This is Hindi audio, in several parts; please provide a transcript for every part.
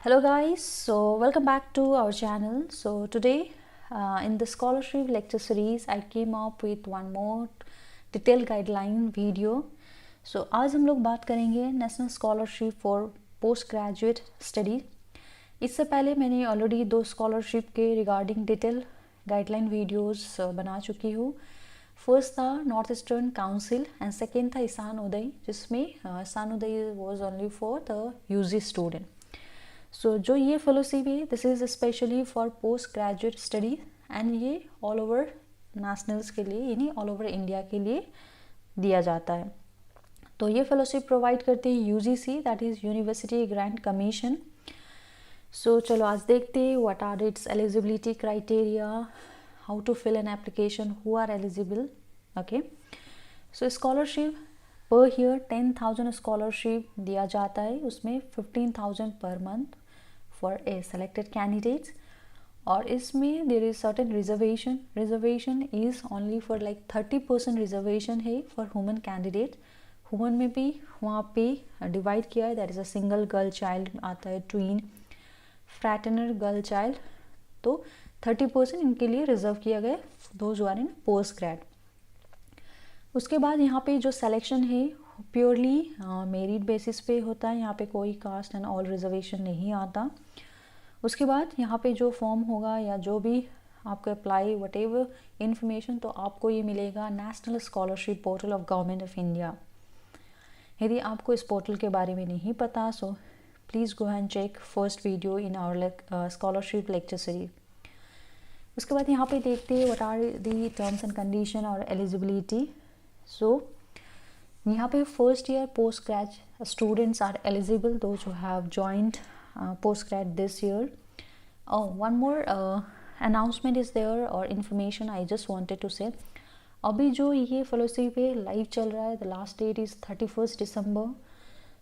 Hello guys, so welcome back to our channel. So today in the scholarship lecture series I came up with one more detailed guideline video. So आज हम लोग बात करेंगे national scholarship for post graduate study. इससे पहले मैंने ऑलरेडी 2 स्कॉलरशिप के रिगार्डिंग डिटेल गाइडलाइन वीडियोस बना चुकी हूँ। फर्स्ट था north eastern council and second था ईशान उदय, जिसमें Ishan Uday was only for the UG student. So जो ये फेलोशिप है this is specially for post graduate study and ये ऑल ओवर नेशनल्स के लिए यानी ऑल ओवर इंडिया के लिए दिया जाता है। तो ये फेलोशिप प्रोवाइड करते हैं UGC, that is university grants commission. So चलो आज देखते हैं what are its eligibility criteria, how to fill an application, who are eligible. Okay, so scholarship per year 10,000 scholarship दिया जाता है, उसमें 15,000 per month for a selected candidates. और इसमें there is certain reservation is only for like 30% reservation है फॉर वुमेन कैंडिडेट। वुमेन में भी वहाँ पे डिवाइड किया है, that is a single girl child आता है, ट्वीन, फ्रैटर्नर गर्ल चाइल्ड। तो 30% इनके लिए रिजर्व किया गया, those are in post grad. उसके बाद यहाँ पे जो सिलेक्शन है प्योरली मेरिट बेसिस पे होता है, यहाँ पे कोई कास्ट एंड ऑल रिजर्वेशन नहीं आता। उसके बाद यहाँ पे जो फॉर्म होगा या जो भी आपको अप्लाई वट एवर इन्फॉर्मेशन, तो आपको ये मिलेगा National Scholarship Portal of Government of India. यदि आपको इस पोर्टल के बारे में नहीं पता so please go and check first video in our scholarship lecture series. उसके बाद यहाँ पे देखते हैं what are the terms and condition और एलिजिबिलिटी। सो यहाँ पे first year post grad students are eligible, those who have joined post grad this year. Oh, one more announcement is there or information I just wanted to say. अभी जो ये फेलोशिप है लाइव चल रहा है, the last date is 31st December.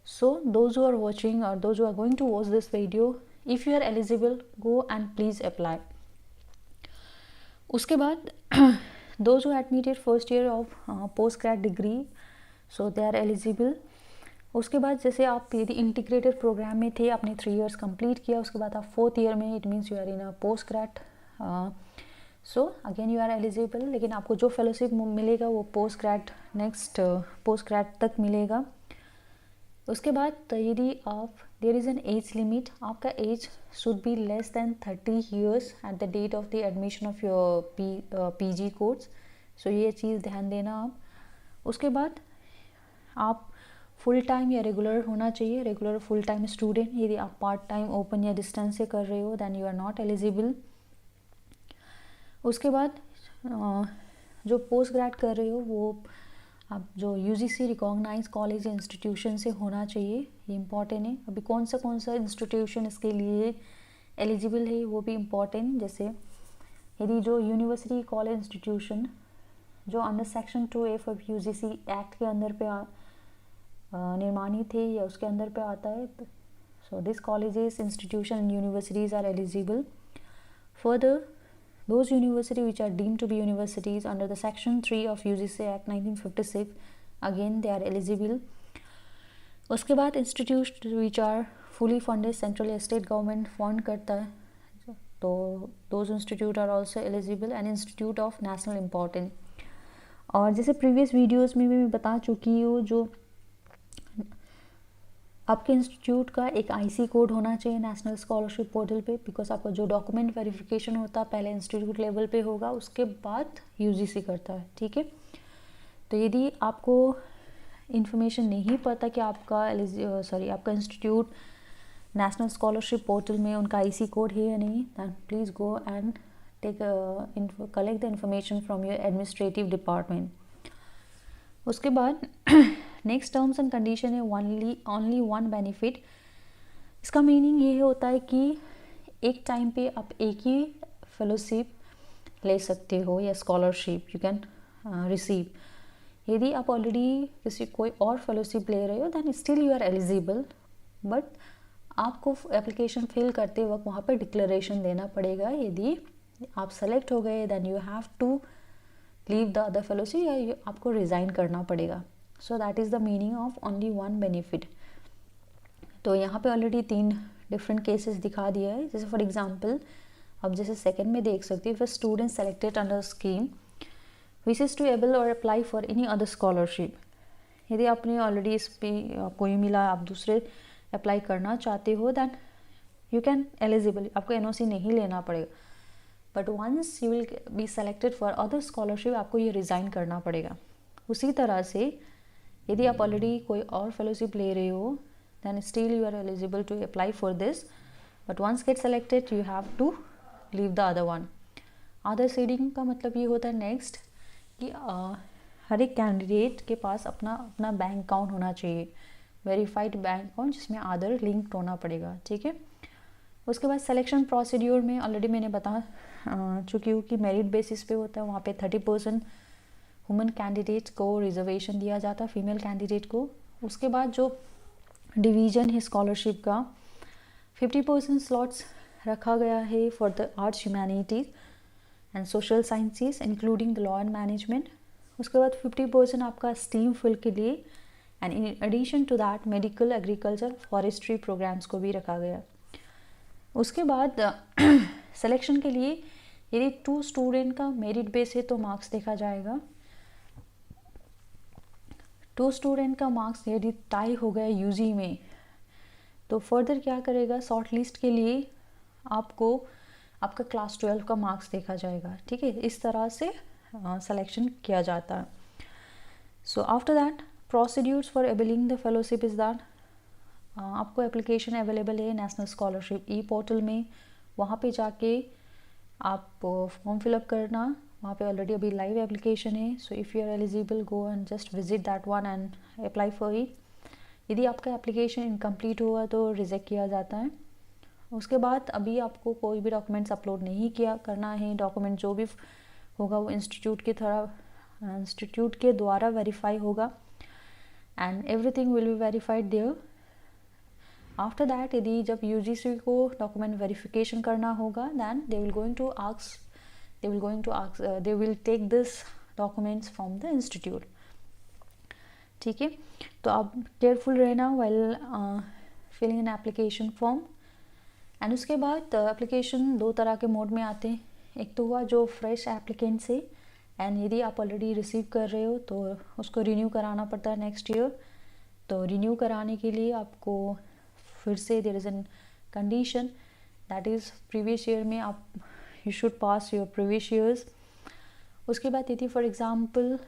So those who are watching or those who are going to watch this video, if you are eligible, go and please apply. उसके बाद those who admitted first year of post grad degree, so they are eligible. उसके बाद जैसे आप यदि इंटीग्रेटेड प्रोग्राम में थे, आपने 3 years कंप्लीट किया, उसके बाद आप 4th ईयर में, it means you are in a post grade, so again you are eligible. लेकिन आपको जो फेलोशिप मिलेगा वो post grade next post grade तक मिलेगा। उसके बाद यदि आप there is an age limit, आपका age should be less than 30 years at the date of the admission of your PG course. So ये चीज़ ध्यान देना आप। उसके बाद आप फुल टाइम या रेगुलर होना चाहिए, रेगुलर फुल टाइम स्टूडेंट। यदि आप पार्ट टाइम ओपन या डिस्टेंस से कर रहे हो then you are not eligible. उसके बाद जो पोस्ट ग्रेड कर रहे हो वो आप जो यूजीसी रिकॉग्नाइज कॉलेज या इंस्टीट्यूशन से होना चाहिए, ये इम्पॉर्टेंट है। अभी कौन सा इंस्टीट्यूशन इसके लिए एलिजिबल है वो भी इम्पॉर्टेंट। जैसे यदि जो यूनिवर्सिटी कॉलेज इंस्टीट्यूशन जो under section 2A of UGC act के अंदर पे निर्माणित है या उसके अंदर पे आता है, so this colleges institution and universities are eligible. Further those university which are deemed to be universities under the section 3 of UGC act 1956, again they are eligible. उसके बाद institute which are fully funded, central या स्टेट गवर्नमेंट फंड करता है, तो those institute are also eligible and institute of national importance. और जैसे प्रीवियस वीडियोज़ में भी मैं बता चुकी हूँ, जो आपके इंस्टीट्यूट का एक आईसी कोड होना चाहिए नेशनल स्कॉलरशिप पोर्टल पे, बिकॉज आपका जो डॉक्यूमेंट वेरिफिकेशन होता है पहले इंस्टीट्यूट लेवल पे होगा, उसके बाद यूजीसी करता है, ठीक है। तो यदि आपको इन्फॉर्मेशन नहीं पता कि आपका आपका इंस्टीट्यूट नेशनल स्कॉलरशिप पोर्टल में उनका आईसी कोड है या नहीं, then please go and take collect the information from your administrative department. उसके बाद नेक्स्ट टर्म्स एंड कंडीशन है ओनली वन बेनिफिट। इसका मीनिंग ये होता है कि एक टाइम पे आप एक ही फेलोशिप ले सकते हो या स्कॉलरशिप यू कैन रिसीव। यदि आप ऑलरेडी किसी कोई और फेलोशिप ले रहे हो then still you are eligible, but आपको एप्लीकेशन फिल करते वक्त वहाँ पे डिक्लेरेशन देना पड़ेगा। यदि आप सेलेक्ट हो गए then you have to leave the other fellowship या आपको रिज़ाइन करना पड़ेगा। So that is the meaning of only one benefit. तो यहाँ पे ऑलरेडी 3 डिफरेंट केसेस दिखा दिया है। जैसे फॉर एग्जांपल अब जैसे सेकंड में देख सकते हो, student selected under scheme wishes to able और apply for any other scholarship. यदि आपने ऑलरेडी इस पर आपको ये मिला, आप दूसरे अप्लाई करना चाहते हो, दैन यू कैन एलिजिबल, आपको एनओसी नहीं लेना पड़ेगा। But once you will be selected for other scholarship, आपको ये रिज़ाइन करना पड़ेगा। उसी तरह से यदि आप ऑलरेडी कोई और फेलोशिप ले रहे हो, then still you are eligible to apply for this, but once get selected you have to leave the other one. Other seeding का मतलब ये होता है नेक्स्ट कि हर एक कैंडिडेट के पास अपना अपना बैंक अकाउंट होना चाहिए, वेरीफाइड बैंक अकाउंट जिसमें आधार लिंक्ड होना पड़ेगा, ठीक है। उसके बाद सिलेक्शन प्रोसीड्यूर में ऑलरेडी मैंने बता चुकी हूँ कि मेरिट बेसिस पे होता है। वहाँ पे 30% वुमेन कैंडिडेट को रिजर्वेशन दिया जाता है, फीमेल कैंडिडेट को। उसके बाद जो डिवीज़न है स्कॉलरशिप का, 50% स्लॉट्स रखा गया है for the arts, humanities and social sciences including the law and management. उसके बाद 50% आपका स्टीम फील्ड के लिए, and in addition to that medical, agriculture, forestry programmes को भी रखा गया। उसके बाद सिलेक्शन के लिए यदि 2 स्टूडेंट का मेरिट बेस है तो मार्क्स देखा जाएगा। 2 स्टूडेंट का मार्क्स यदि टाई हो गया यूजी में, तो फर्दर क्या करेगा, शॉर्ट लिस्ट के लिए आपको आपका क्लास 12 का मार्क्स देखा जाएगा, ठीक है। इस तरह से सिलेक्शन किया जाता है। So after that procedures for availing the fellowship is that आपको एप्लीकेशन अवेलेबल है नेशनल स्कॉलरशिप ई पोर्टल में। वहाँ पे जाके आप फॉर्म फिलअप करना, वहाँ पे ऑलरेडी अभी लाइव एप्लीकेशन है। So if you are eligible go and just visit that one and apply for it. यदि आपका एप्लीकेशन इनकम्प्लीट हुआ तो रिजेक्ट किया जाता है। उसके बाद अभी आपको कोई भी डॉक्यूमेंट्स अपलोड नहीं किया करना है। डॉक्यूमेंट जो भी होगा वो इंस्टीट्यूट के द्वारा वेरीफाई होगा and everything will be verified there. After that यदि जब यूजीसी को डॉक्यूमेंट वेरिफिकेशन करना होगा, then they will take this documents from the institute, ठीक है। तो आप केयरफुल रहना while filling an application form. And उसके बाद एप्लीकेशन 2 तरह के मोड में आते हैं। एक तो हुआ जो फ्रेश एप्लीकेंट से, एंड यदि आप ऑलरेडी रिसीव कर रहे हो तो उसको रिन्यू कराना पड़ता है नेक्स्ट ईयर। तो रिन्यू कराने के लिए आपको फिर से there is an condition, that is previous year में आप you should pass your previous years. उसके बाद यदि फॉर एग्जांपल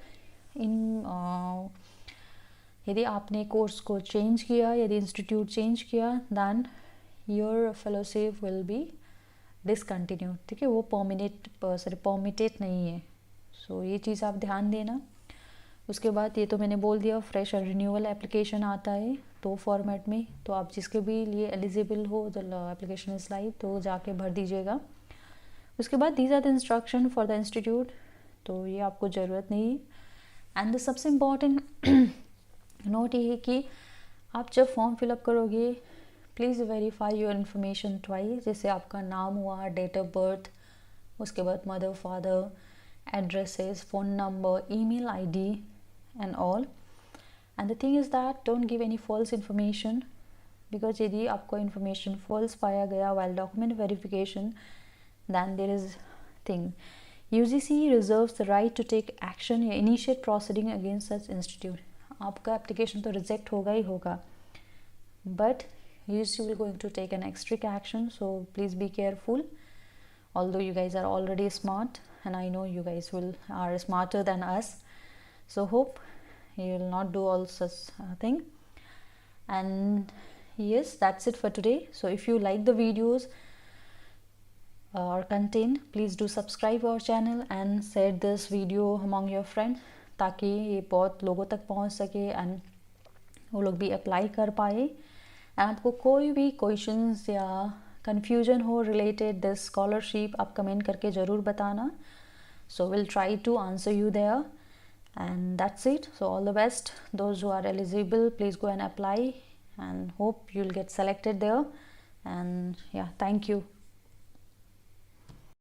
यदि आपने कोर्स को चेंज किया, यदि इंस्टीट्यूट चेंज किया, then your fellowship will be discontinue, ठीक है। वो परमिटेड नहीं है। सो ये चीज़ आप ध्यान देना। उसके बाद ये तो मैंने बोल दिया, फ्रेश और रिन्यूअल एप्लीकेशन आता है 2 फॉर्मेट में। तो आप जिसके भी लिए एलिजिबल हो, द एप्लीकेशन इज लाइव, तो जाके भर दीजिएगा। उसके बाद these are the instruction for the institute, तो ये आपको ज़रूरत नहीं है। एंड द सबसे इम्पॉर्टेंट नोट ये है कि आप जब फॉर्म फिलअप करोगे, please verify your information twice. जैसे आपका नाम हुआ, डेट ऑफ बर्थ, उसके बाद mother father, addresses, phone number, email ID and all. And the thing is that don't give any false information, because यदि आपको information false पाया गया while document verification, then there is thing. UGC reserves the right to take action या initiate proceeding against such institute. आपका application तो reject होगा ही होगा, but UGC will going to take an strict action, so please be careful. Although you guys are already smart and I know you guys are smarter than us, so hope you will not do all such thing. And yes, that's it for today. So if you like the videos or content, please do subscribe our channel and share this video among your friends, ताकि ये बहुत लोगों तक पहुंच सके एंड वो लोग भी अप्लाई कर पाए। एंड आपको कोई भी क्वेश्चंस या कन्फ्यूजन हो रिलेटेड दिस स्कॉलरशिप, आप कमेंट करके ज़रूर बताना। So will try to answer you there. And that's it. So all the best. Those who are eligible, please go and apply and hope you'll get selected there. And yeah, thank you.